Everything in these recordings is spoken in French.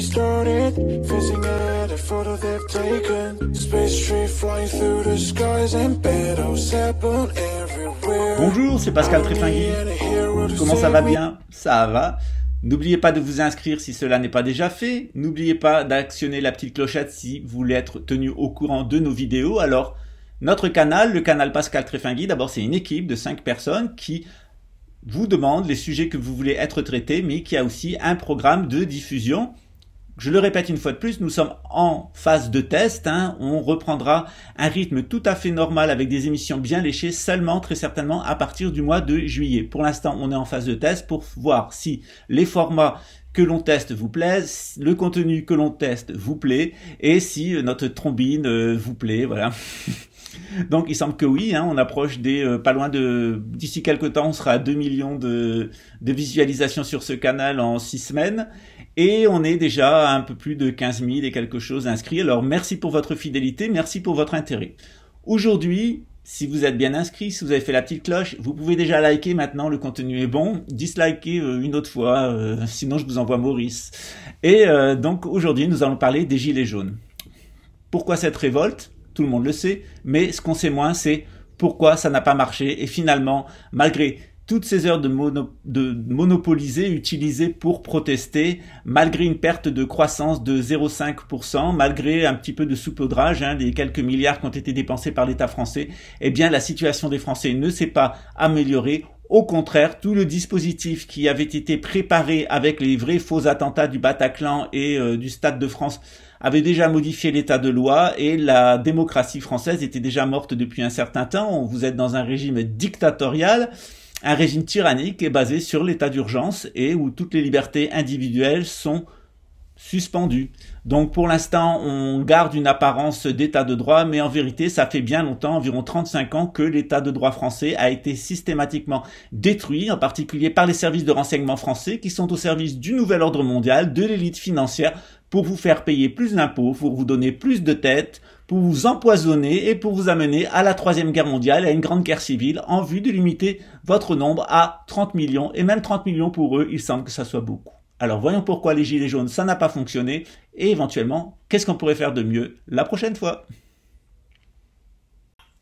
started, facing at a photo they've taken. Space tree flying through the skies and battles happen everywhere. Bonjour, c'est Pascal Tréfingui. Comment ça va bien? Ça va. N'oubliez pas de vous inscrire si cela n'est pas déjà fait. N'oubliez pas d'actionner la petite clochette si vous voulez être tenu au courant de nos vidéos. Alors, notre canal, le canal Pascal Tréfingui, d'abord c'est une équipe de 5 personnes qui vous demande les sujets que vous voulez être traités, mais qui a aussi un programme de diffusion. Je le répète une fois de plus, nous sommes en phase de test. On reprendra un rythme tout à fait normal avec des émissions bien léchées seulement très certainement à partir du mois de juillet. Pour l'instant, on est en phase de test pour voir si les formats que l'on teste vous plaisent, le contenu que l'on teste vous plaît et si notre trombine vous plaît. Voilà. Donc il semble que oui, on approche des pas loin de d'ici quelques temps, on sera à 2 millions de visualisations sur ce canal en 6 semaines et on est déjà à un peu plus de 15 000 et quelque chose inscrits. Alors merci pour votre fidélité, merci pour votre intérêt. Aujourd'hui, si vous êtes bien inscrit, si vous avez fait la petite cloche, vous pouvez déjà liker maintenant, le contenu est bon. Dislikez une autre fois, sinon je vous envoie Maurice. Et donc aujourd'hui, nous allons parler des Gilets jaunes. Pourquoi cette révolte ? Tout le monde le sait, mais ce qu'on sait moins, c'est pourquoi ça n'a pas marché. Et finalement, malgré toutes ces heures de monopoliser, utilisées pour protester, malgré une perte de croissance de 0,5%, malgré un petit peu de saupoudrage, les quelques milliards qui ont été dépensés par l'État français, eh bien la situation des Français ne s'est pas améliorée. Au contraire, tout le dispositif qui avait été préparé avec les vrais faux attentats du Bataclan et du Stade de France avait déjà modifié l'état de loi et la démocratie française était déjà morte depuis un certain temps. Vous êtes dans un régime dictatorial, un régime tyrannique est basé sur l'état d'urgence et où toutes les libertés individuelles sont suspendues. Donc pour l'instant, on garde une apparence d'état de droit, mais en vérité, ça fait bien longtemps, environ 35 ans, que l'état de droit français a été systématiquement détruit, en particulier par les services de renseignement français qui sont au service du nouvel ordre mondial, de l'élite financière, pour vous faire payer plus d'impôts, pour vous donner plus de têtes, pour vous empoisonner et pour vous amener à la Troisième Guerre mondiale, à une grande guerre civile, en vue de limiter votre nombre à 30 millions. Et même 30 millions pour eux, il semble que ça soit beaucoup. Alors voyons pourquoi les Gilets jaunes, ça n'a pas fonctionné, et éventuellement, qu'est-ce qu'on pourrait faire de mieux la prochaine fois ?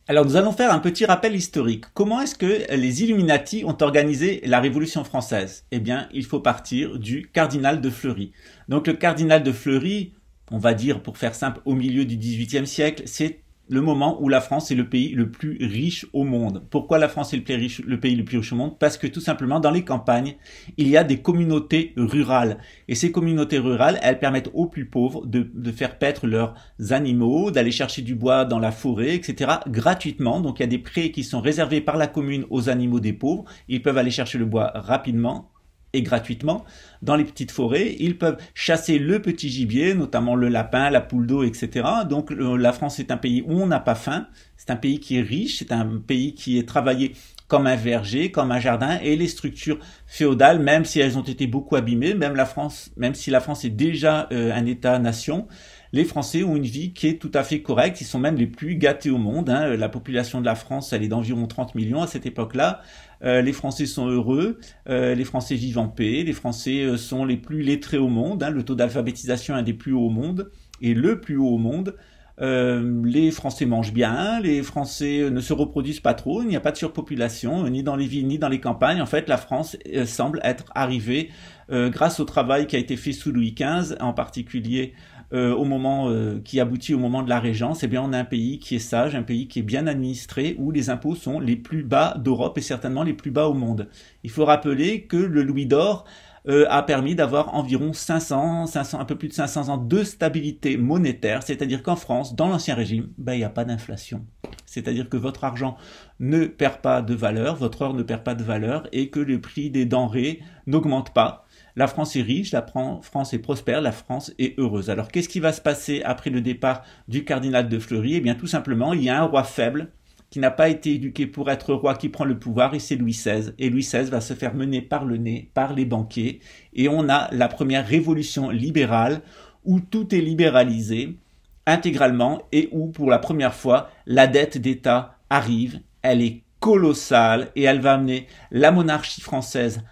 Alors nous allons faire un petit rappel historique. Comment est-ce que les Illuminati ont organisé la Révolution française ? Eh bien, il faut partir du cardinal de Fleury. Donc le cardinal de Fleury, on va dire pour faire simple, au milieu du XVIIIe siècle, c'est le moment où la France est le pays le plus riche au monde. Pourquoi la France est le pays le plus riche au monde ? Parce que tout simplement, dans les campagnes, il y a des communautés rurales. Et ces communautés rurales, elles permettent aux plus pauvres de faire paître leurs animaux, d'aller chercher du bois dans la forêt, etc. gratuitement. Donc il y a des prés qui sont réservés par la commune aux animaux des pauvres. Ils peuvent aller chercher le bois rapidement et gratuitement dans les petites forêts. Ils peuvent chasser le petit gibier, notamment le lapin, la poule d'eau, etc. Donc la France est un pays où on n'a pas faim, c'est un pays qui est riche, c'est un pays qui est travaillé comme un verger, comme un jardin, et les structures féodales, même si elles ont été beaucoup abîmées, même si la France est déjà un État-nation, les Français ont une vie qui est tout à fait correcte, ils sont même les plus gâtés au monde. La population de la France, elle est d'environ 30 millions à cette époque-là. Les Français sont heureux, les Français vivent en paix, les Français sont les plus lettrés au monde, le taux d'alphabétisation est un des plus hauts au monde, et le plus haut au monde. Les Français mangent bien, les Français ne se reproduisent pas trop, il n'y a pas de surpopulation, ni dans les villes ni dans les campagnes. En fait, la France semble être arrivée, grâce au travail qui a été fait sous Louis XV, en particulier au moment qui aboutit au moment de la Régence. Eh bien, on a un pays qui est sage, un pays qui est bien administré, où les impôts sont les plus bas d'Europe et certainement les plus bas au monde. Il faut rappeler que le louis d'or a permis d'avoir environ 500, un peu plus de 500 ans de stabilité monétaire, c'est-à-dire qu'en France, dans l'Ancien Régime, il n'y a pas d'inflation. C'est-à-dire que votre argent ne perd pas de valeur, votre or ne perd pas de valeur et que le prix des denrées n'augmente pas. La France est riche, la France est prospère, la France est heureuse. Alors qu'est-ce qui va se passer après le départ du cardinal de Fleury ? Eh bien tout simplement, il y a un roi faible qui n'a pas été éduqué pour être roi qui prend le pouvoir, et c'est Louis XVI. Et Louis XVI va se faire mener par le nez par les banquiers. Et on a la première révolution libérale où tout est libéralisé intégralement et où pour la première fois la dette d'État arrive. Elle est colossale et elle va amener la monarchie française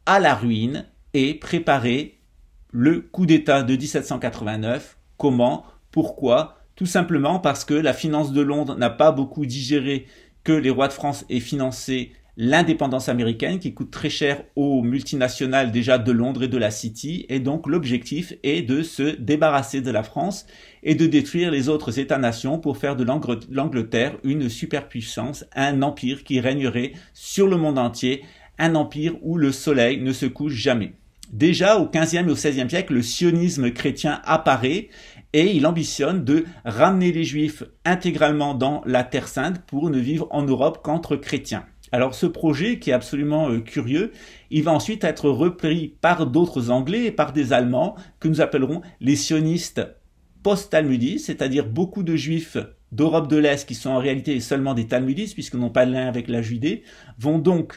à la ruine et préparer le coup d'État de 1789. Comment? Pourquoi? Tout simplement parce que la finance de Londres n'a pas beaucoup digéré que les rois de France aient financé l'indépendance américaine qui coûte très cher aux multinationales déjà de Londres et de la City, et donc l'objectif est de se débarrasser de la France et de détruire les autres États-nations pour faire de l'Angleterre une superpuissance, un empire qui régnerait sur le monde entier, un empire où le soleil ne se couche jamais. Déjà au XVe et au XVIe siècle, le sionisme chrétien apparaît et il ambitionne de ramener les Juifs intégralement dans la Terre Sainte pour ne vivre en Europe qu'entre chrétiens. Alors ce projet, qui est absolument curieux, il va ensuite être repris par d'autres Anglais et par des Allemands que nous appellerons les sionistes post-talmudistes, c'est-à-dire beaucoup de Juifs d'Europe de l'Est qui sont en réalité seulement des talmudistes puisqu'ils n'ont pas de lien avec la Judée, vont donc,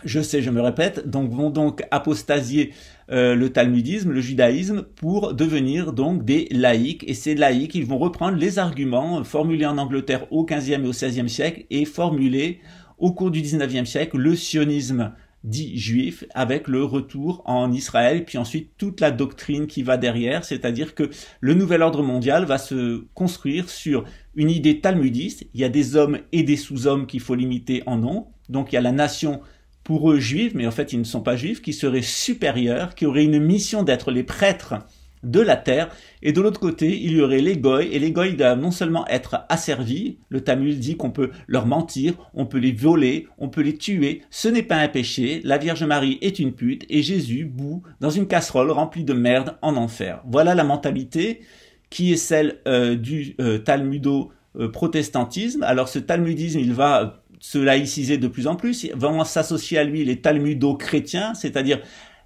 je sais, je me répète, vont donc apostasier le talmudisme, le judaïsme, pour devenir donc des laïcs. Et ces laïcs, ils vont reprendre les arguments formulés en Angleterre au XVe et au XVIe siècle et formulés au cours du XIXe siècle, le sionisme dit juif, avec le retour en Israël, puis ensuite toute la doctrine qui va derrière, c'est-à-dire que le nouvel ordre mondial va se construire sur une idée talmudiste. Il y a des hommes et des sous-hommes qu'il faut limiter en nom. Donc il y a la nation pour eux juive, mais en fait ils ne sont pas juifs, qui seraient supérieurs, qui auraient une mission d'être les prêtres de la terre, et de l'autre côté, il y aurait les goïs, et les goïs doivent non seulement être asservis, le Talmud dit qu'on peut leur mentir, on peut les violer, on peut les tuer, ce n'est pas un péché, la Vierge Marie est une pute, et Jésus bout dans une casserole remplie de merde en enfer. Voilà la mentalité qui est celle du talmudo-protestantisme. Alors ce talmudisme, il va se laïciser de plus en plus, vont s'associer à lui les talmudo-chrétiens, c'est-à-dire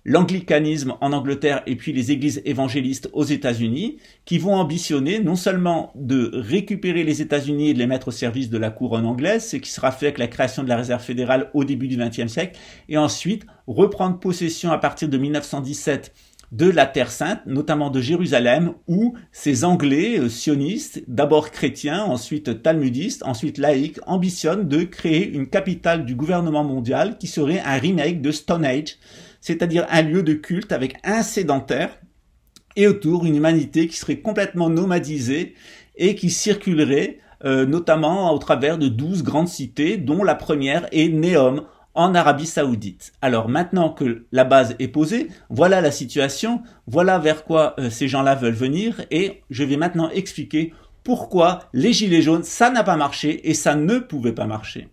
l'anglicanisme en Angleterre et puis les églises évangélistes aux États-Unis, qui vont ambitionner non seulement de récupérer les États-Unis et de les mettre au service de la couronne anglaise, ce qui sera fait avec la création de la réserve fédérale au début du XXe siècle, et ensuite reprendre possession à partir de 1917 de la Terre Sainte, notamment de Jérusalem, où ces Anglais sionistes, d'abord chrétiens, ensuite talmudistes, ensuite laïcs, ambitionnent de créer une capitale du gouvernement mondial qui serait un remake de Stone Age, c'est-à-dire un lieu de culte avec un sédentaire et autour une humanité qui serait complètement nomadisée et qui circulerait notamment au travers de 12 grandes cités, dont la première est Neom en Arabie Saoudite. Alors maintenant que la base est posée, voilà la situation, voilà vers quoi ces gens-là veulent venir, et je vais maintenant expliquer pourquoi les gilets jaunes, ça n'a pas marché et ça ne pouvait pas marcher.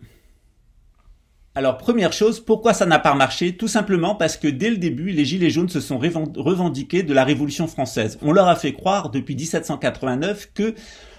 Alors première chose, pourquoi ça n'a pas marché? Tout simplement parce que dès le début, les gilets jaunes se sont revendiqués de la Révolution française. On leur a fait croire depuis 1789 que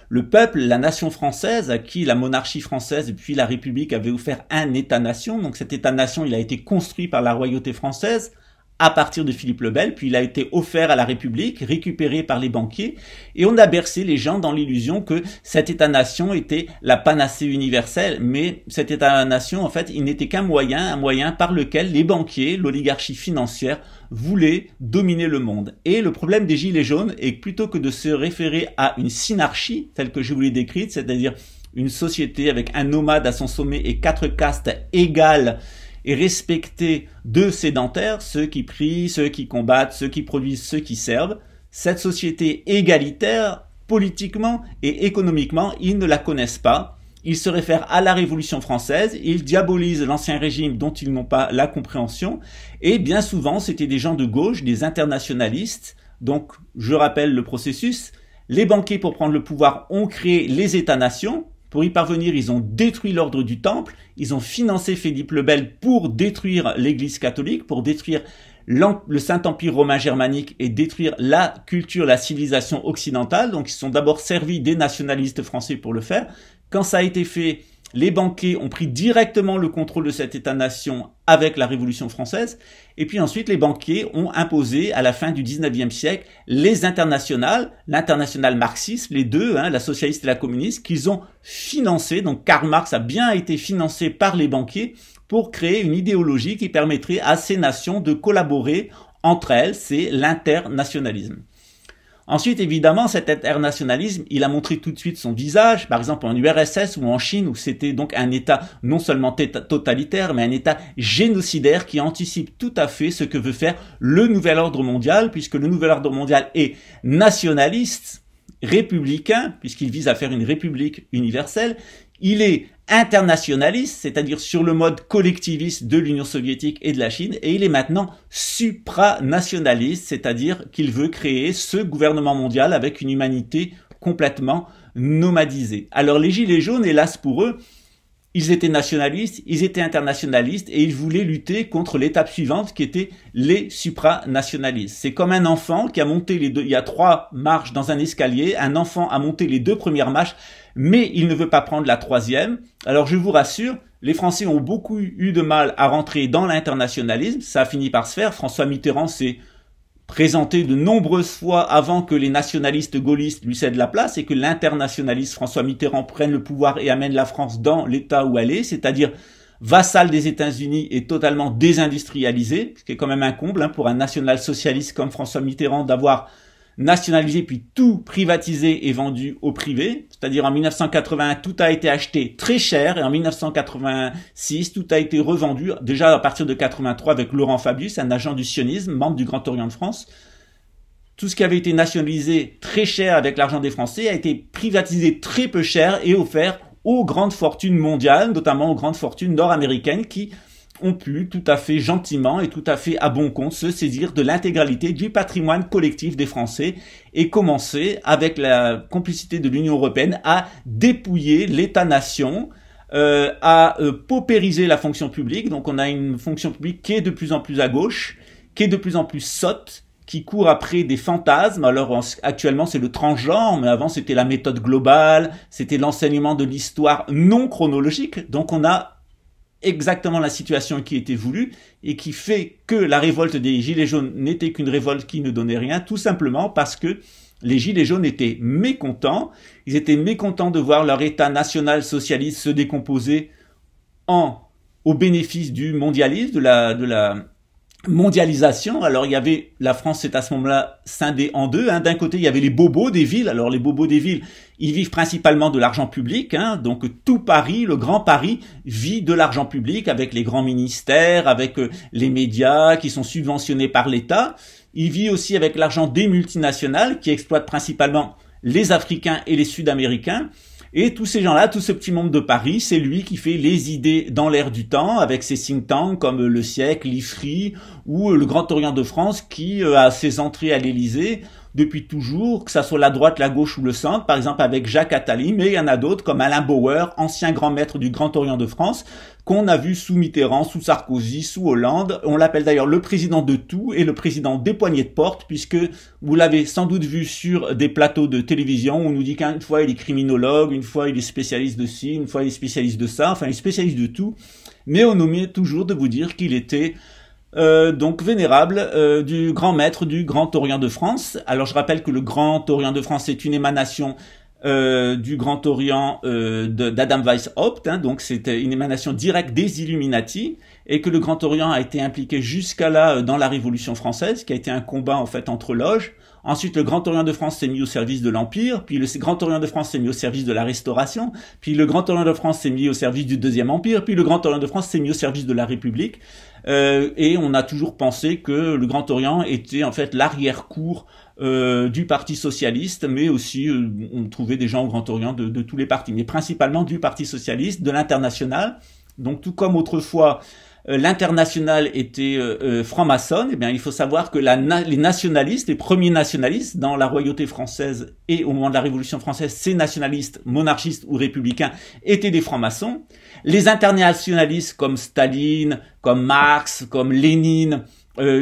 le peuple, la nation française, à qui la monarchie française et puis la République avaient offert un État-nation, donc cet État-nation, il a été construit par la royauté française à partir de Philippe le Bel, puis il a été offert à la République, récupéré par les banquiers, et on a bercé les gens dans l'illusion que cet État-nation était la panacée universelle, mais cet État-nation, en fait, il n'était qu'un moyen, un moyen par lequel les banquiers, l'oligarchie financière, voulaient dominer le monde. Et le problème des gilets jaunes est que plutôt que de se référer à une synarchie, telle que je vous l'ai décrite, c'est-à-dire une société avec un nomade à son sommet et 4 castes égales, et respecter deux sédentaires, ceux qui prient, ceux qui combattent, ceux qui produisent, ceux qui servent. Cette société égalitaire, politiquement et économiquement, ils ne la connaissent pas. Ils se réfèrent à la Révolution française, ils diabolisent l'ancien régime dont ils n'ont pas la compréhension, et bien souvent c'était des gens de gauche, des internationalistes. Donc je rappelle le processus, les banquiers pour prendre le pouvoir ont créé les États-nations. Pour y parvenir, ils ont détruit l'ordre du Temple, ils ont financé Philippe le Bel pour détruire l'Église catholique, pour détruire le Saint-Empire romain germanique et détruire la culture, la civilisation occidentale. Donc ils se sont d'abord servis des nationalistes français pour le faire. Quand ça a été fait, les banquiers ont pris directement le contrôle de cet État-nation avec la Révolution française. Et puis ensuite, les banquiers ont imposé, à la fin du 19e siècle, les internationales, l'internationale marxiste, les deux, la socialiste et la communiste, qu'ils ont financé. Donc Karl Marx a bien été financé par les banquiers pour créer une idéologie qui permettrait à ces nations de collaborer entre elles. C'est l'internationalisme. Ensuite, évidemment, cet internationalisme, il a montré tout de suite son visage, par exemple en URSS ou en Chine, où c'était donc un État non seulement totalitaire, mais un État génocidaire qui anticipe tout à fait ce que veut faire le nouvel ordre mondial, puisque le nouvel ordre mondial est nationaliste, républicain, puisqu'il vise à faire une république universelle. Il est internationaliste, c'est-à-dire sur le mode collectiviste de l'Union soviétique et de la Chine, et il est maintenant supranationaliste, c'est-à-dire qu'il veut créer ce gouvernement mondial avec une humanité complètement nomadisée. Alors les Gilets jaunes, hélas pour eux, ils étaient nationalistes, ils étaient internationalistes et ils voulaient lutter contre l'étape suivante qui était les supranationalistes. C'est comme un enfant qui a monté les deux, il y a 3 marches dans un escalier, un enfant a monté les 2 premières marches, mais il ne veut pas prendre la 3e. Alors je vous rassure, les Français ont beaucoup eu de mal à rentrer dans l'internationalisme, ça a fini par se faire. François Mitterrand s'est présenté de nombreuses fois avant que les nationalistes gaullistes lui cèdent la place et que l'internationaliste François Mitterrand prenne le pouvoir et amène la France dans l'état où elle est, c'est-à-dire vassal des États-Unis et totalement désindustrialisé, ce qui est quand même un comble pour un national-socialiste comme François Mitterrand d'avoir nationalisé puis tout privatisé et vendu au privé, c'est-à-dire en 1981 tout a été acheté très cher et en 1986 tout a été revendu déjà à partir de 83 avec Laurent Fabius, un agent du sionisme, membre du Grand Orient de France. Tout ce qui avait été nationalisé très cher avec l'argent des Français a été privatisé très peu cher et offert aux grandes fortunes mondiales, notamment aux grandes fortunes nord-américaines qui ont pu tout à fait gentiment et tout à fait à bon compte se saisir de l'intégralité du patrimoine collectif des Français et commencer, avec la complicité de l'Union européenne, à dépouiller l'État-nation, à paupériser la fonction publique. Donc on a une fonction publique qui est de plus en plus à gauche, qui est de plus en plus sotte, qui court après des fantasmes. Alors actuellement c'est le transgenre, mais avant c'était la méthode globale, c'était l'enseignement de l'histoire non chronologique. Donc on a exactement la situation qui était voulue et qui fait que la révolte des Gilets jaunes n'était qu'une révolte qui ne donnait rien, tout simplement parce que les Gilets jaunes étaient mécontents. Ils étaient mécontents de voir leur État national socialiste se décomposer au bénéfice du mondialisme, de la mondialisation. Alors il y avait, la France s'est à ce moment-là scindée en deux. D'un côté il y avait les bobos des villes. Alors les bobos des villes, ils vivent principalement de l'argent public. Donc tout Paris, le grand Paris, vit de l'argent public avec les grands ministères, avec les médias qui sont subventionnés par l'État. Il vit aussi avec l'argent des multinationales qui exploitent principalement les Africains et les Sud-Américains. Et tous ces gens-là, tout ce petit monde de Paris, c'est lui qui fait les idées dans l'air du temps, avec ses think tanks comme Le Siècle, l'IFRI ou le Grand Orient de France qui a ses entrées à l'Élysée depuis toujours, que ça soit la droite, la gauche ou le centre, par exemple avec Jacques Attali, mais il y en a d'autres comme Alain Bauer, ancien grand maître du Grand Orient de France, qu'on a vu sous Mitterrand, sous Sarkozy, sous Hollande. On l'appelle d'ailleurs le président de tout et le président des poignées de porte, puisque vous l'avez sans doute vu sur des plateaux de télévision, où on nous dit qu'une fois il est criminologue, une fois il est spécialiste de ci, une fois il est spécialiste de ça, enfin il est spécialiste de tout, mais on omet toujours de vous dire qu'il était donc vénérable du grand maître du Grand Orient de France. Alors je rappelle que le Grand Orient de France est une émanation du Grand Orient d'Adam Weishaupt, donc c'était une émanation directe des Illuminati, et que le Grand Orient a été impliqué jusqu'à là dans la Révolution française, qui a été un combat en fait entre loges. Ensuite, le Grand Orient de France s'est mis au service de l'Empire, puis le Grand Orient de France s'est mis au service de la Restauration, puis le Grand Orient de France s'est mis au service du Deuxième Empire, puis le Grand Orient de France s'est mis au service de la République. Et on a toujours pensé que le Grand Orient était en fait l'arrière-cour du Parti socialiste, mais aussi on trouvait des gens au Grand Orient de tous les partis, mais principalement du Parti socialiste, de l'Internationale. Donc tout comme autrefois l'Internationale était franc-maçonne, eh bien il faut savoir que les nationalistes, les premiers nationalistes dans la royauté française et au moment de la Révolution française, ces nationalistes monarchistes ou républicains étaient des francs-maçons. Les internationalistes comme Staline, comme Marx, comme Lénine,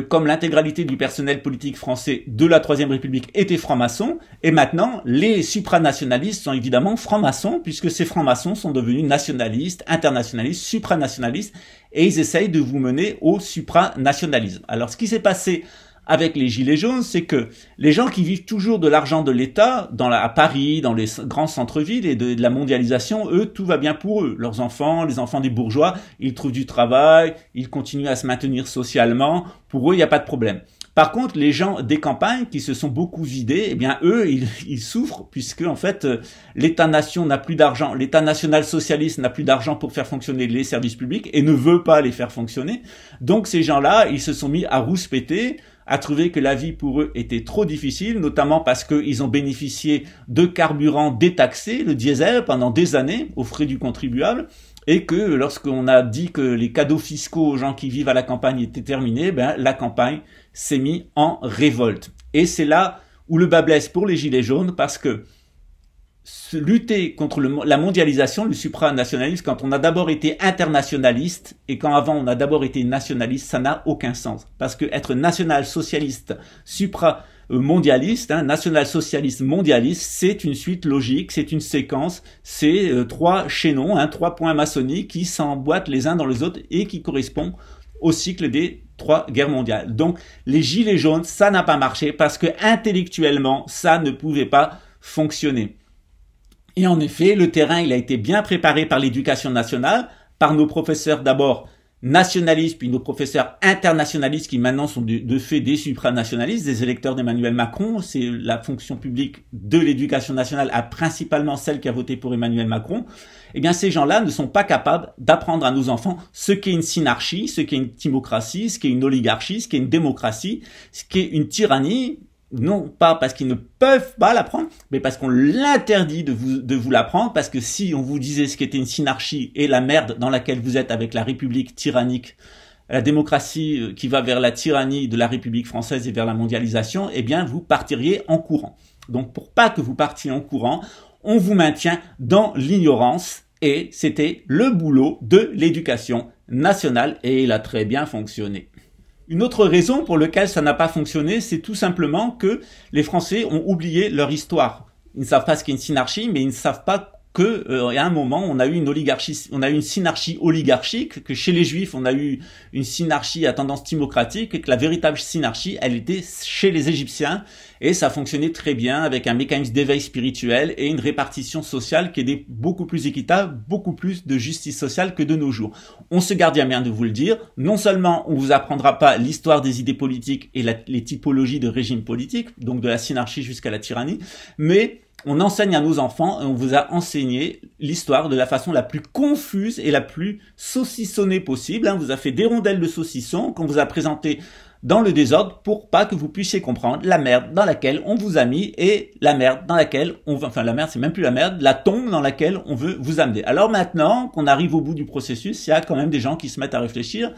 comme l'intégralité du personnel politique français de la Troisième République étaient francs-maçons, et maintenant les supranationalistes sont évidemment francs-maçons, puisque ces francs-maçons sont devenus nationalistes, internationalistes, supranationalistes, et ils essayent de vous mener au supranationalisme. Alors ce qui s'est passé avec les Gilets jaunes, c'est que les gens qui vivent toujours de l'argent de l'État, à Paris, dans les grands centres-villes et de la mondialisation, eux, tout va bien pour eux. Leurs enfants, les enfants des bourgeois, ils trouvent du travail, ils continuent à se maintenir socialement. Pour eux, il n'y a pas de problème. Par contre, les gens des campagnes qui se sont beaucoup vidés, eh bien eux, ils souffrent puisque en fait l'État-nation n'a plus d'argent, l'État national-socialiste n'a plus d'argent pour faire fonctionner les services publics et ne veut pas les faire fonctionner. Donc ces gens-là, ils se sont mis à rouspéter, à trouver que la vie pour eux était trop difficile, notamment parce qu'ils ont bénéficié de carburant détaxé, le diesel, pendant des années, aux frais du contribuable, et que lorsqu'on a dit que les cadeaux fiscaux aux gens qui vivent à la campagne étaient terminés, ben la campagne s'est mise en révolte. Et c'est là où le bas blesse pour les Gilets jaunes, parce que lutter contre la mondialisation, le supranationalisme, quand on a d'abord été internationaliste et quand avant on a d'abord été nationaliste, ça n'a aucun sens. Parce que être national-socialiste, mondialiste, national-socialiste mondialiste, c'est une suite logique, c'est une séquence, c'est trois chaînons, 3 points maçonniques qui s'emboîtent les uns dans les autres et qui correspondent au cycle des 3 guerres mondiales. Donc les Gilets jaunes, ça n'a pas marché parce que intellectuellement, ça ne pouvait pas fonctionner. Et en effet, le terrain, il a été bien préparé par l'éducation nationale, par nos professeurs d'abord nationalistes, puis nos professeurs internationalistes qui maintenant sont de fait des supranationalistes, des électeurs d'Emmanuel Macron. C'est la fonction publique de l'éducation nationale, principalement celle qui a voté pour Emmanuel Macron. Eh bien, ces gens-là ne sont pas capables d'apprendre à nos enfants ce qu'est une synarchie, ce qu'est une timocratie, ce qu'est une oligarchie, ce qu'est une démocratie, ce qu'est une tyrannie. Non pas parce qu'ils ne peuvent pas l'apprendre, mais parce qu'on l'interdit de vous l'apprendre, parce que si on vous disait ce qu'était une synarchie et la merde dans laquelle vous êtes avec la République tyrannique, la démocratie qui va vers la tyrannie de la République française et vers la mondialisation, eh bien vous partiriez en courant. Donc pour pas que vous partiez en courant, on vous maintient dans l'ignorance et c'était le boulot de l'éducation nationale et il a très bien fonctionné. Une autre raison pour laquelle ça n'a pas fonctionné, c'est tout simplement que les Français ont oublié leur histoire. Ils ne savent pas ce qu'est une synarchie, mais ils ne savent pas que à un moment on a eu une oligarchie, on a eu une synarchie oligarchique, que chez les Juifs on a eu une synarchie à tendance timocratique, et que la véritable synarchie, elle était chez les Égyptiens, et ça fonctionnait très bien avec un mécanisme d'éveil spirituel et une répartition sociale qui est beaucoup plus équitable, beaucoup plus de justice sociale que de nos jours. On se garde bien de vous le dire, non seulement on vous apprendra pas l'histoire des idées politiques et les typologies de régimes politiques, donc de la synarchie jusqu'à la tyrannie, mais on enseigne à nos enfants et on vous a enseigné l'histoire de la façon la plus confuse et la plus saucissonnée possible. On vous a fait des rondelles de saucisson qu'on vous a présenté dans le désordre pour pas que vous puissiez comprendre la merde dans laquelle on vous a mis et la merde dans laquelle enfin la merde c'est même plus la merde, la tombe dans laquelle on veut vous amener. Alors maintenant qu'on arrive au bout du processus, il y a quand même des gens qui se mettent à réfléchir.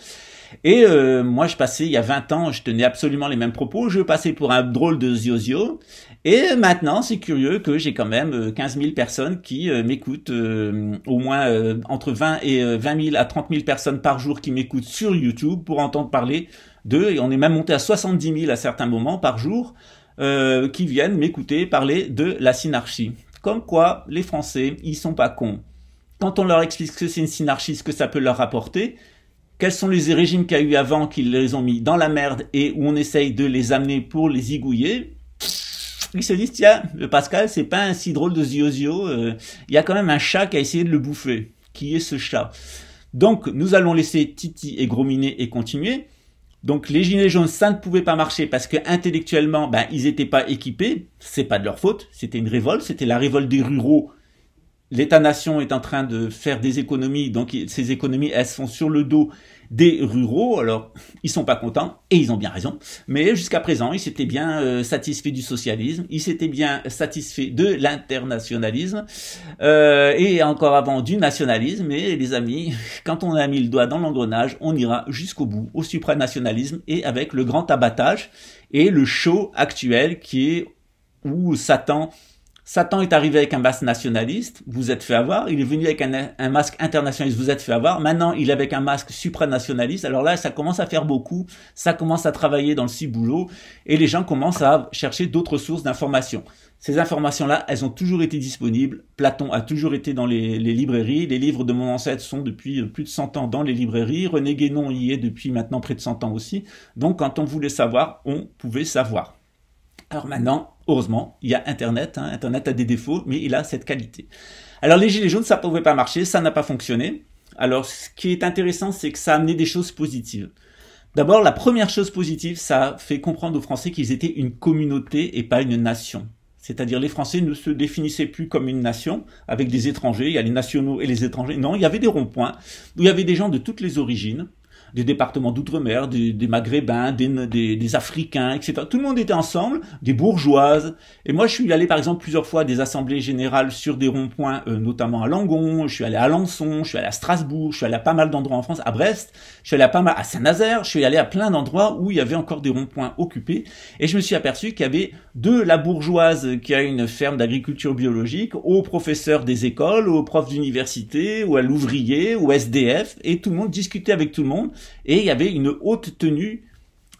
Et moi, il y a 20 ans, je tenais absolument les mêmes propos. Je passais pour un drôle de ziozio. Et maintenant, c'est curieux que j'ai quand même 15 000 personnes qui m'écoutent, au moins entre 20 000 à 30 000 personnes par jour qui m'écoutent sur YouTube pour entendre parler d'eux. Et on est même monté à 70 000 à certains moments par jour qui viennent m'écouter parler de la synarchie. Comme quoi, les Français, ils sont pas cons. Quand on leur explique ce que c'est une synarchie, ce que ça peut leur rapporter, quels sont les régimes qu'il y a eu avant qui les ont mis dans la merde et où on essaye de les amener pour les zigouiller, ils se disent, tiens, le Pascal, c'est pas un si drôle de ziozio, il y a quand même un chat qui a essayé de le bouffer. Qui est ce chat? Donc, nous allons laisser Titi et Grominer et continuer. Donc, les Gilets jaunes, ça ne pouvait pas marcher parce que intellectuellement, ils n'étaient pas équipés. C'est pas de leur faute. C'était une révolte. C'était la révolte des ruraux. L'État-nation est en train de faire des économies, donc ces économies, elles sont sur le dos des ruraux. Alors, ils sont pas contents, et ils ont bien raison. Mais jusqu'à présent, ils s'étaient bien satisfaits du socialisme, ils s'étaient bien satisfaits de l'internationalisme, et encore avant du nationalisme. Et les amis, quand on a mis le doigt dans l'engrenage, on ira jusqu'au bout, au supranationalisme, et avec le grand abattage, et le show actuel qui est où Satan est arrivé avec un masque nationaliste, vous êtes fait avoir. Il est venu avec un masque internationaliste, vous êtes fait avoir. Maintenant, il est avec un masque supranationaliste. Alors là, ça commence à faire beaucoup. Ça commence à travailler dans le ciboulot. Et les gens commencent à chercher d'autres sources d'informations. Ces informations-là, elles ont toujours été disponibles. Platon a toujours été dans les librairies. Les livres de mon ancêtre sont depuis plus de 100 ans dans les librairies. René Guénon y est depuis maintenant près de 100 ans aussi. Donc, quand on voulait savoir, on pouvait savoir. Alors maintenant, heureusement, il y a Internet. Internet a des défauts, mais il a cette qualité. Alors les Gilets jaunes, ça ne pouvait pas marcher, ça n'a pas fonctionné. Alors ce qui est intéressant, c'est que ça a amené des choses positives. D'abord, la première chose positive, ça fait comprendre aux Français qu'ils étaient une communauté et pas une nation. C'est-à-dire les Français ne se définissaient plus comme une nation avec des étrangers, il y a les nationaux et les étrangers. Non, il y avait des ronds-points où il y avait des gens de toutes les origines, des départements d'outre-mer, des Maghrébins, des Africains, etc. Tout le monde était ensemble, des bourgeoises. Et moi, je suis allé par exemple plusieurs fois à des assemblées générales sur des ronds-points, notamment à Langon, je suis allé à Alençon, je suis allé à Strasbourg, je suis allé à pas mal d'endroits en France, à Brest, je suis allé à Saint-Nazaire, je suis allé à plein d'endroits où il y avait encore des ronds-points occupés. Et je me suis aperçu qu'il y avait de la bourgeoise qui a une ferme d'agriculture biologique, aux professeurs des écoles, aux profs d'université, ou à l'ouvrier, au SDF, et tout le monde discutait avec tout le monde. Et il y avait une haute tenue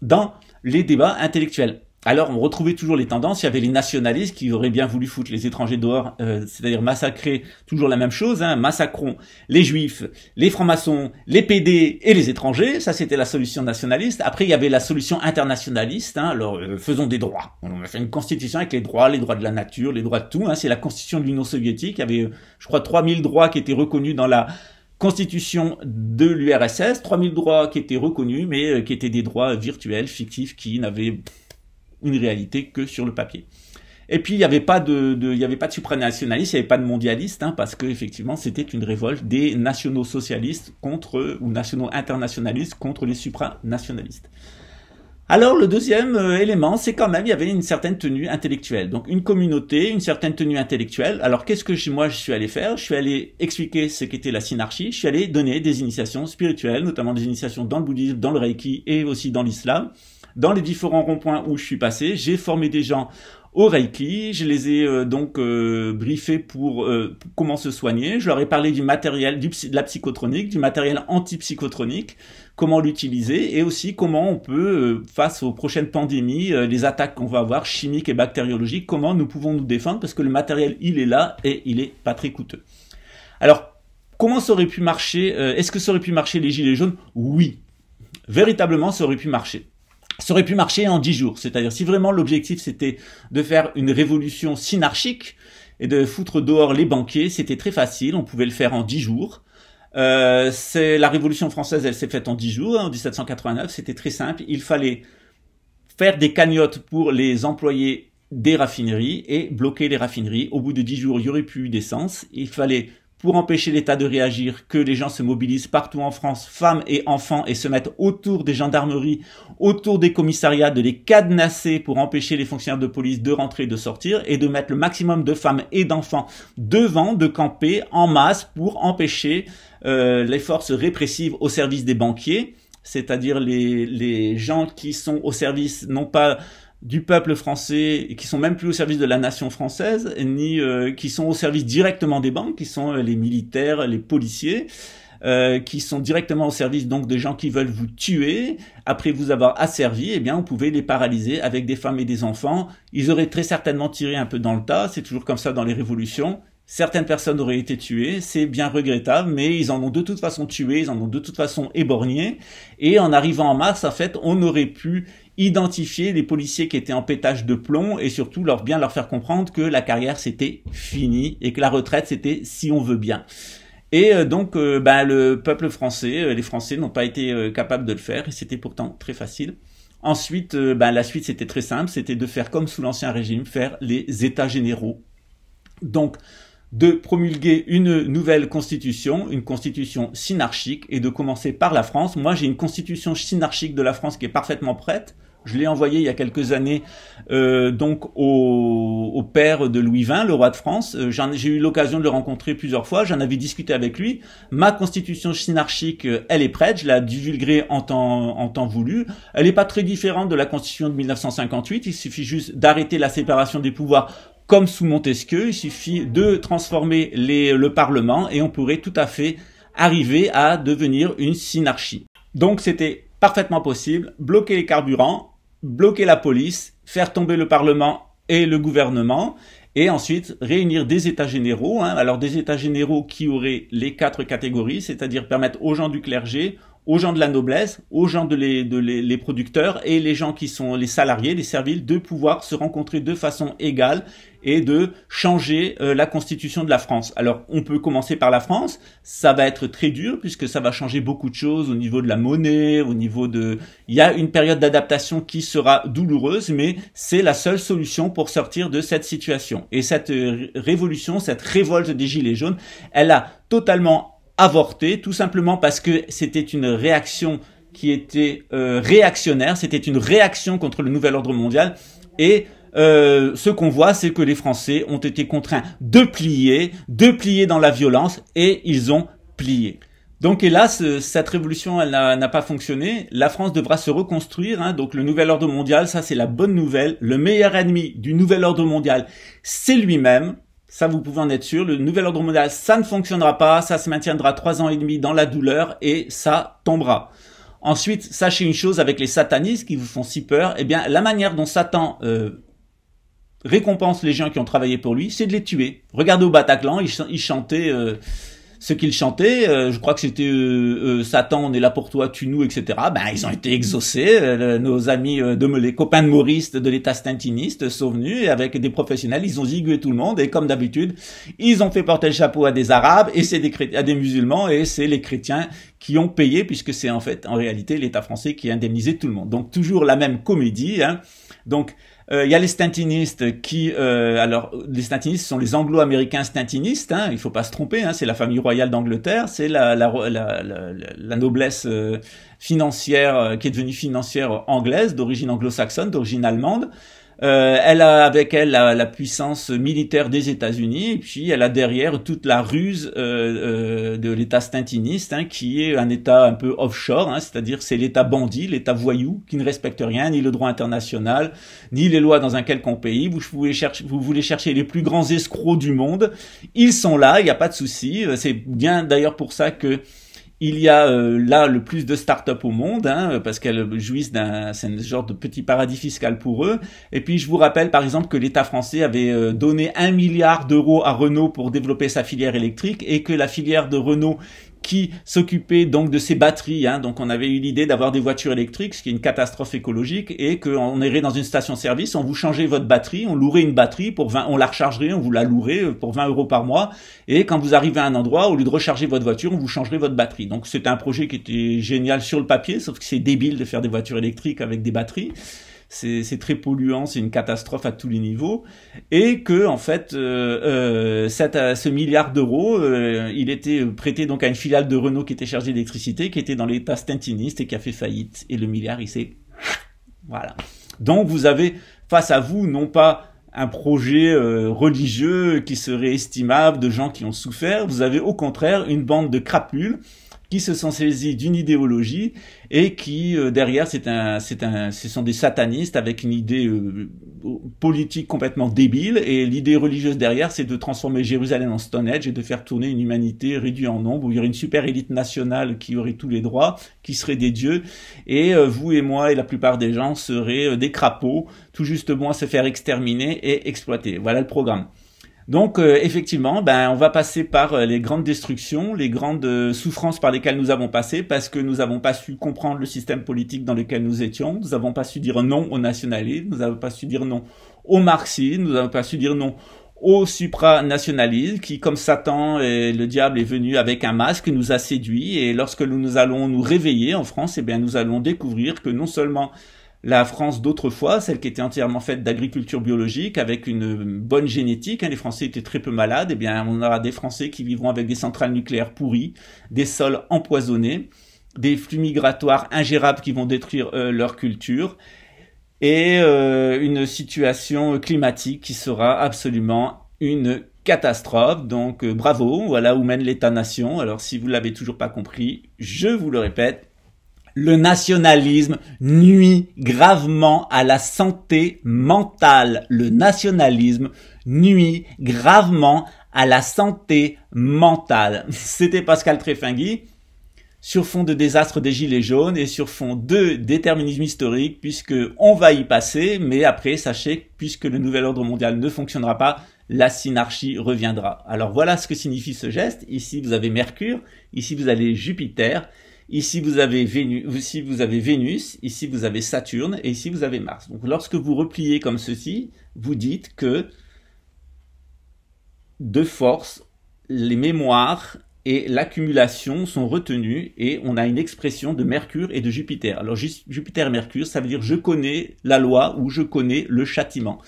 dans les débats intellectuels. Alors, on retrouvait toujours les tendances. Il y avait les nationalistes qui auraient bien voulu foutre les étrangers dehors, c'est-à-dire massacrer toujours la même chose, massacrons les juifs, les francs-maçons, les PD et les étrangers. Ça, c'était la solution nationaliste. Après, il y avait la solution internationaliste. Alors, faisons des droits. On a fait une constitution avec les droits de la nature, les droits de tout. C'est la constitution de l'Union soviétique. Il y avait, je crois, 3000 droits qui étaient reconnus dans la constitution de l'URSS, 3000 droits qui étaient reconnus, mais qui étaient des droits virtuels, fictifs, qui n'avaient une réalité que sur le papier. Et puis il n'y avait pas de supranationalistes, il n'y avait pas de mondialistes, parce que effectivement c'était une révolte des nationaux socialistes contre ou nationaux internationalistes contre les supranationalistes. Alors le deuxième élément, c'est quand même il y avait une certaine tenue intellectuelle, donc une communauté, une certaine tenue intellectuelle. Alors qu'est-ce que moi je suis allé faire? Je suis allé expliquer ce qu'était la synarchie. Je suis allé donner des initiations spirituelles, notamment des initiations dans le bouddhisme, dans le reiki et aussi dans l'islam. Dans les différents ronds-points où je suis passé, j'ai formé des gens au Reiki, je les ai briefés pour comment se soigner, je leur ai parlé du matériel, de la psychotronique, du matériel antipsychotronique, comment l'utiliser et aussi comment on peut, face aux prochaines pandémies, les attaques qu'on va avoir, chimiques et bactériologiques, comment nous pouvons nous défendre parce que le matériel, il est là et il est pas très coûteux. Alors, comment ça aurait pu marcher? Est-ce que ça aurait pu marcher les gilets jaunes? Oui, véritablement ça aurait pu marcher. Ça aurait pu marcher en 10 jours, c'est-à-dire si vraiment l'objectif c'était de faire une révolution synarchique et de foutre dehors les banquiers, c'était très facile, on pouvait le faire en 10 jours. C'est la Révolution française, elle s'est faite en 10 jours, en 1789, c'était très simple, il fallait faire des cagnottes pour les employés des raffineries et bloquer les raffineries. Au bout de 10 jours, il n'y aurait plus d'essence, il fallait, pour empêcher l'État de réagir, que les gens se mobilisent partout en France, femmes et enfants, et se mettent autour des gendarmeries, autour des commissariats, de les cadenasser pour empêcher les fonctionnaires de police de rentrer et de sortir, et de mettre le maximum de femmes et d'enfants devant, de camper en masse pour empêcher les forces répressives au service des banquiers, c'est-à-dire les gens qui sont au service non pas du peuple français, et qui sont même plus au service de la nation française, ni qui sont au service directement des banques, qui sont les militaires, les policiers, qui sont directement au service donc des gens qui veulent vous tuer, après vous avoir asservi, eh bien on pouvait les paralyser avec des femmes et des enfants. Ils auraient très certainement tiré un peu dans le tas, c'est toujours comme ça dans les révolutions. Certaines personnes auraient été tuées, c'est bien regrettable, mais ils en ont de toute façon tué, ils en ont de toute façon éborgné, et en arrivant en mars, en fait, on aurait pu identifier les policiers qui étaient en pétage de plomb, et surtout bien leur faire comprendre que la carrière c'était fini, et que la retraite c'était si on veut bien. Et donc, le peuple français, les Français n'ont pas été capables de le faire, et c'était pourtant très facile. Ensuite, la suite c'était très simple, c'était de faire comme sous l'Ancien Régime, faire les États généraux. Donc, de promulguer une nouvelle constitution, une constitution synarchique, et de commencer par la France. Moi, j'ai une constitution synarchique de la France qui est parfaitement prête. Je l'ai envoyée il y a quelques années donc au père de Louis XX, le roi de France. J'ai eu l'occasion de le rencontrer plusieurs fois, j'en avais discuté avec lui. Ma constitution synarchique, elle est prête, je la divulguerai en temps voulu. Elle n'est pas très différente de la constitution de 1958, il suffit juste d'arrêter la séparation des pouvoirs comme sous Montesquieu, il suffit de transformer le Parlement et on pourrait tout à fait arriver à devenir une synarchie. Donc c'était parfaitement possible, bloquer les carburants, bloquer la police, faire tomber le Parlement et le gouvernement, et ensuite réunir des États généraux, alors des États généraux qui auraient les 4 catégories, c'est-à-dire permettre aux gens du clergé, aux gens de la noblesse, aux gens les producteurs et les gens qui sont les salariés, les serviles, de pouvoir se rencontrer de façon égale et de changer la constitution de la France. Alors, on peut commencer par la France, ça va être très dur puisque ça va changer beaucoup de choses au niveau de la monnaie, au niveau de... Il y a une période d'adaptation qui sera douloureuse, mais c'est la seule solution pour sortir de cette situation. Et cette révolution, cette révolte des Gilets jaunes, elle a totalement avorté, tout simplement parce que c'était une réaction qui était réactionnaire, c'était une réaction contre le nouvel ordre mondial, et ce qu'on voit, c'est que les Français ont été contraints de plier dans la violence, et ils ont plié. Donc hélas, cette révolution, elle n'a pas fonctionné. La France devra se reconstruire, hein. Donc le nouvel ordre mondial, ça c'est la bonne nouvelle. Le meilleur ennemi du nouvel ordre mondial, c'est lui-même. Ça, vous pouvez en être sûr. Le nouvel ordre mondial, ça ne fonctionnera pas. Ça se maintiendra 3 ans et demi dans la douleur et ça tombera. Ensuite, sachez une chose avec les satanistes qui vous font si peur. Eh bien, la manière dont Satan récompense les gens qui ont travaillé pour lui, c'est de les tuer. Regardez au Bataclan, ils chantaient... ce qu'ils chantaient, je crois que c'était Satan, on est là pour toi, tue-nous, etc. Ben ils ont été exaucés, nos amis les copains de Maurice de l'État stintiniste sont venus et avec des professionnels, ils ont zigué tout le monde et comme d'habitude, ils ont fait porter le chapeau à des Arabes et c'est à des musulmans et c'est les chrétiens qui ont payé puisque c'est en réalité l'État français qui a indemnisé tout le monde. Donc toujours la même comédie, hein. Donc il y a les stintinistes qui, alors les stintinistes sont les anglo-américains stintinistes, hein, il faut pas se tromper, hein, c'est la famille royale d'Angleterre, c'est la noblesse financière qui est devenue financière anglaise, d'origine anglo-saxonne, d'origine allemande. Elle a avec elle la puissance militaire des États-Unis et puis elle a derrière toute la ruse de l'État stintiniste, hein, qui est un État un peu offshore, hein, c'est-à-dire c'est l'État bandit, l'État voyou qui ne respecte rien, ni le droit international, ni les lois dans un quelconque pays. Vous voulez chercher les plus grands escrocs du monde, ils sont là, il n'y a pas de souci. C'est bien d'ailleurs pour ça que il y a là le plus de start-up au monde, hein, parce qu'elles jouissent c'est un genre de petit paradis fiscal pour eux. Et puis je vous rappelle par exemple que l'État français avait donné 1 milliard d'euros à Renault pour développer sa filière électrique et que la filière de Renault qui s'occupait donc de ces batteries, hein, donc on avait eu l'idée d'avoir des voitures électriques, ce qui est une catastrophe écologique, et qu'on irait dans une station-service, on vous changeait votre batterie, on louerait une batterie pour 20, on la rechargerait, on vous la louerait pour 20 € par mois, et quand vous arrivez à un endroit, au lieu de recharger votre voiture, on vous changerait votre batterie. Donc c'était un projet qui était génial sur le papier, sauf que c'est débile de faire des voitures électriques avec des batteries. C'est très polluant, c'est une catastrophe à tous les niveaux, et que en fait ce milliard d'euros, il était prêté donc à une filiale de Renault qui était chargée d'électricité, qui était dans l'État stintiniste et qui a fait faillite. Et le milliard, il s'est voilà. Donc vous avez face à vous non pas un projet religieux qui serait estimable de gens qui ont souffert, vous avez au contraire une bande de crapules qui se sont saisis d'une idéologie et qui derrière ce sont des satanistes avec une idée politique complètement débile, et l'idée religieuse derrière c'est de transformer Jérusalem en Stone Age et de faire tourner une humanité réduite en nombre où il y aurait une super élite nationale qui aurait tous les droits, qui serait des dieux, et vous et moi et la plupart des gens seraient des crapauds tout justement à se faire exterminer et exploiter. Voilà le programme. Donc effectivement, on va passer par les grandes destructions, les grandes souffrances par lesquelles nous avons passé, parce que nous n'avons pas su comprendre le système politique dans lequel nous étions, nous n'avons pas su dire non au nationalisme, nous n'avons pas su dire non au marxisme, nous n'avons pas su dire non au supranationalisme qui, comme Satan et le diable est venu avec un masque, nous a séduits, et lorsque nous allons nous réveiller en France, nous allons découvrir que non seulement la France d'autrefois, celle qui était entièrement faite d'agriculture biologique, avec une bonne génétique, hein, les Français étaient très peu malades, on aura des Français qui vivront avec des centrales nucléaires pourries, des sols empoisonnés, des flux migratoires ingérables qui vont détruire leur culture, et une situation climatique qui sera absolument une catastrophe. Donc bravo, voilà où mène l'État-nation. Alors si vous l'avez toujours pas compris, je vous le répète, le nationalisme nuit gravement à la santé mentale. Le nationalisme nuit gravement à la santé mentale. C'était Pascal Tréfingui, sur fond de désastre des Gilets jaunes et sur fond de déterminisme historique, puisque on va y passer, mais après, sachez que puisque le nouvel ordre mondial ne fonctionnera pas, la synarchie reviendra. Alors voilà ce que signifie ce geste. Ici, vous avez Mercure, ici, vous avez Jupiter. Ici vous avez Vénus, ici vous avez Saturne et ici vous avez Mars. Donc lorsque vous repliez comme ceci, vous dites que de force, les mémoires et l'accumulation sont retenus et on a une expression de Mercure et de Jupiter. Alors Jupiter et Mercure, ça veut dire je connais la loi ou je connais le châtiment.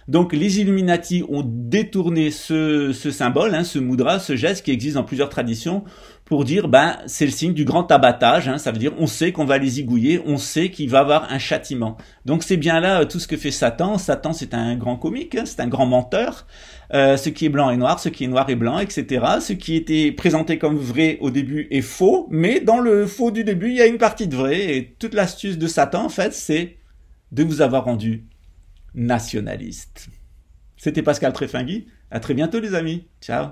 Donc les Illuminati ont détourné ce symbole, ce mudra, ce geste qui existe dans plusieurs traditions pour dire c'est le signe du grand abattage, ça veut dire on sait qu'on va les zigouiller, on sait qu'il va y avoir un châtiment. Donc c'est bien là tout ce que fait Satan. Satan c'est un grand comique, c'est un grand menteur. Ce qui est blanc est noir, ce qui est noir est blanc, etc. Ce qui était présenté comme vrai au début est faux, mais dans le faux du début il y a une partie de vrai et toute l'astuce de Satan en fait c'est de vous avoir rendu nationaliste. C'était Pascal Tréfingui. À très bientôt les amis. Ciao.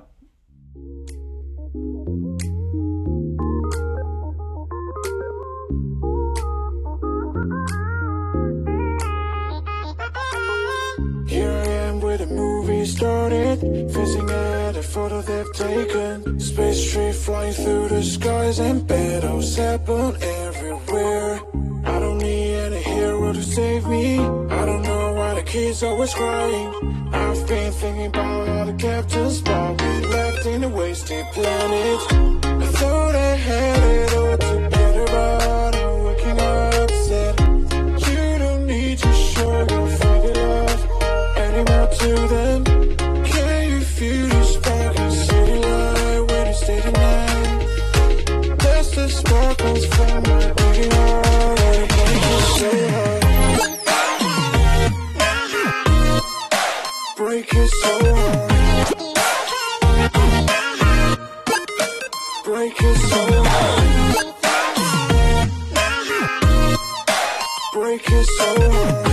Here I am where the movie started, fizzing at a photo they've taken. Space tree flying through the skies and battles happen everywhere. I don't need any hero to save me. I don't know why the kids always crying. I've been thinking about all the captains, but we left in a wasted planet. I thought I had it all together, but I'm waking up sad. You don't need to show your faggot love anymore to them. Can you feel the spark in city light when you stay the night? That's the sparkles from my beating heart, and it breaks me so hard. Break it so hard. Break it so hard. Break it so hard.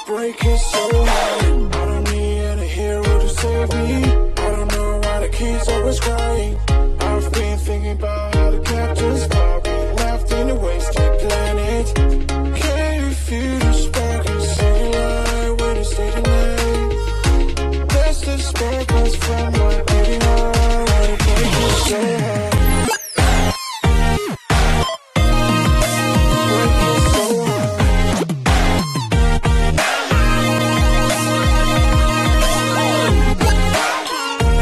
Break it so hard. I don't need any hero to save me. I don't know why the kids always crying. I've been thinking about how the captains got me left in a wasted planet. Can you feel the spark in city light when you stay the night? That's the sparkles from my beating heart, and it breaks me so hard. Break it so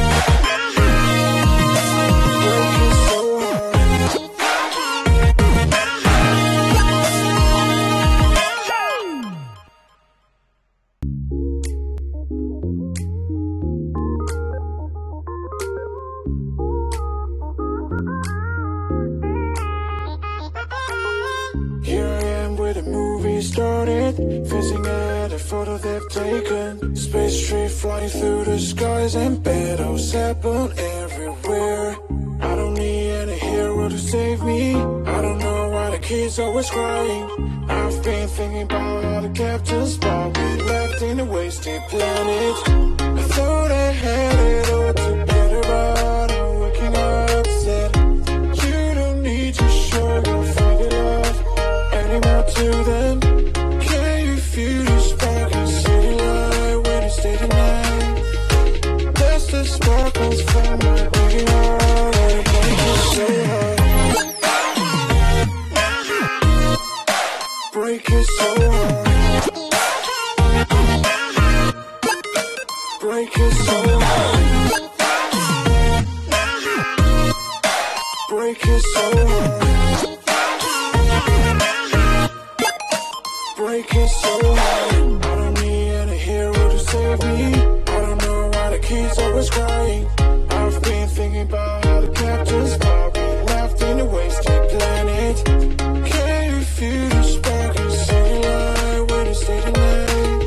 hard. Break it so hard. Here I am where the movie started, fizzing at a photo they've taken. Space tree flying through the skies and battles happen everywhere. I don't need any hero to save me. I don't know why the kids always crying. I've been thinking about all the captains, but we left in a wasted planet. I thought I had it all together, but I'm waking up sad. You don't need to show your faggot love anymore to them. Can you feel the spark in city light when you stay the night? That's the sparkles from my beating heart, and it breaks me so hard. Break it so hard. Break it so hard. Break it so hard. Break it so hard. I don't need any hero to save me. I don't know why the kids always crying. I've been thinking about how the captains got me left in a wasted planet. Can you feel the spark in city light when you stay the night?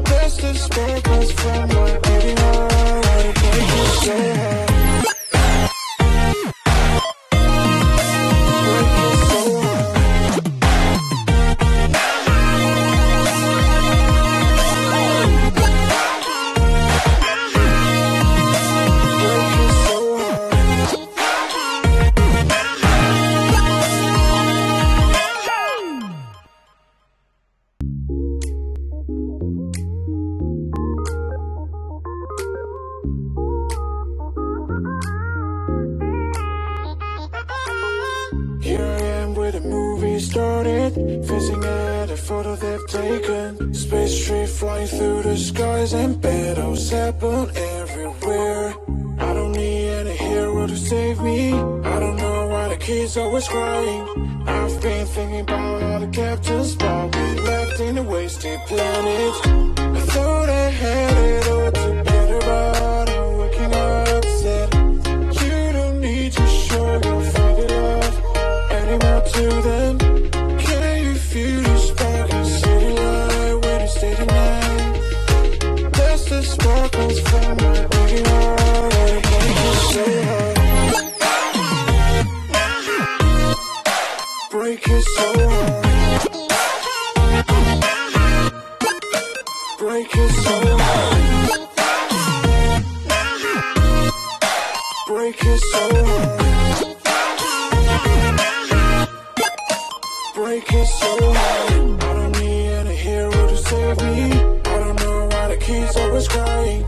That's the sparkles from my beating heart, and it breaks me so hard. Break it so hard. Break it so hard. started, fizzing at a photo they've taken. Space tree flying through the skies and battles happen everywhere. I don't need any hero to save me. I don't know why the kids always crying. I've been thinking about all the captains, but we left in a wasted planet. I thought I had it all together, but I'm waking up sad. You don't need to show your fairy love anymore to them. Can you feel the spark in city light when it's day to night? That's the sparkles from my beating heart, and it breaks me so hard. Break it so hard. Break it so hard. Break it so hard. Break it so hard. I don't need any hero to save me. I don't know why the kids always crying.